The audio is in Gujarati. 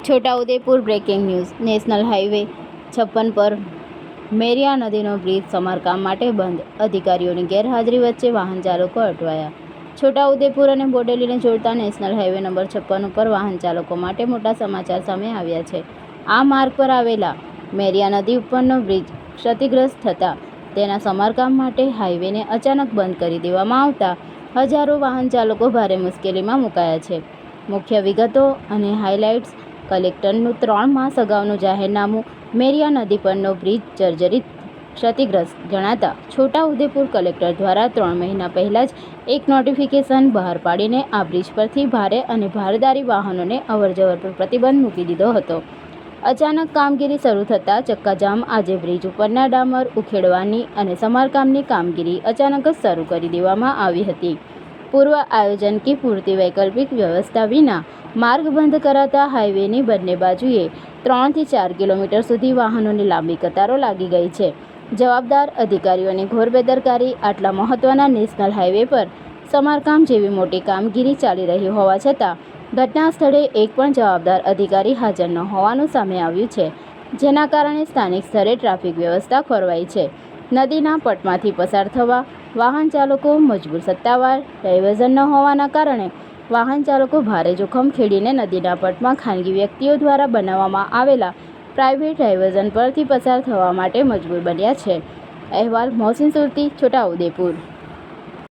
Chhota Udepur breaking news. National highway 56 પર મેરિયા નદીનો બ્રિજ સમારકામ માટે બંધ. અધિકારીઓની ગેરહાજરી વચ્ચે વાહન ચાલકો અટવાયા. છોટાઉદેપુર અને બોડેલીને જોડતા નેશનલ હાઈવે નંબર 56 ઉપર વાહન ચાલકો માટે મોટા સમાચાર સામે આવ્યા છે. આ માર્ગ પર આવેલા મેરિયા નદી ઉપરનો બ્રિજ ક્ષતિગ્રસ્ત થતાં તેના સમારકામ માટે હાઈવેને અચાનક બંધ કરી દેવામાં આવતા હજારો વાહન ચાલકો ભારે મુશ્કેલીમાં મુકાયા છે. મુખ્ય વિગતો અને હાઇલાઇટ્સ. કલેક્ટરનું 3 માસ અગાઉનું જાહેરનામું મેરિયા નદી પરનો બ્રિજ જર્જરિત ક્ષતિગ્રસ્ત જણાતા છોટાઉદેપુર કલેક્ટર દ્વારા 3 મહિના પહેલા જ એક નોટિફિકેશન બહાર પાડીને આ બ્રિજ પરથી ભારે અને ભારદારી વાહનોને અવરજવર પર પ્રતિબંધ મૂકી દીધો હતો. અચાનક કામગીરી શરૂ થતાં ચક્કાજામ. આજે બ્રિજ ઉપરના ડામર ઉખેડવાની અને સમારકામની કામગીરી અચાનક જ શરૂ કરી દેવામાં આવી હતી. પૂર્વ આયોજન કે પૂરતી વૈકલ્પિક વ્યવસ્થા વિના માર્ગ બંધ કરાતા હાઈવેની બંને બાજુએ 3 થી 4 કિલોમીટર સુધી વાહનોની લાંબી કતારો લાગી ગઈ છે. જવાબદાર અધિકારીઓની ઘોર બેદરકારી. આટલા મહત્વના નેશનલ હાઈવે પર સમારકામ જેવી મોટી કામગીરી ચાલી રહી હોવા છતાં ઘટના સ્થળે એક પણ જવાબદાર અધિકારી હાજર ન હોવાનું સામે આવ્યું છે, જેના કારણે સ્થાનિક સ્તરે ટ્રાફિક વ્યવસ્થા ખોરવાઈ છે. નદીના પટમાંથી પસાર થવા વાહન ચાલકો મજબૂર. સત્તાવાર ડાયવર્ઝન ન હોવાના કારણે વાહન ચાલકો ભારે જોખમ ખેડીને નદીના પટમાં ખાનગી વ્યક્તિઓ દ્વારા બનાવવામાં આવેલા પ્રાઇવેટ ડાયવર્ઝન પરથી પસાર થવા માટે મજબૂર બન્યા છે. અહેવાલ મોહસિન સુરતી, છોટાઉદેપુર.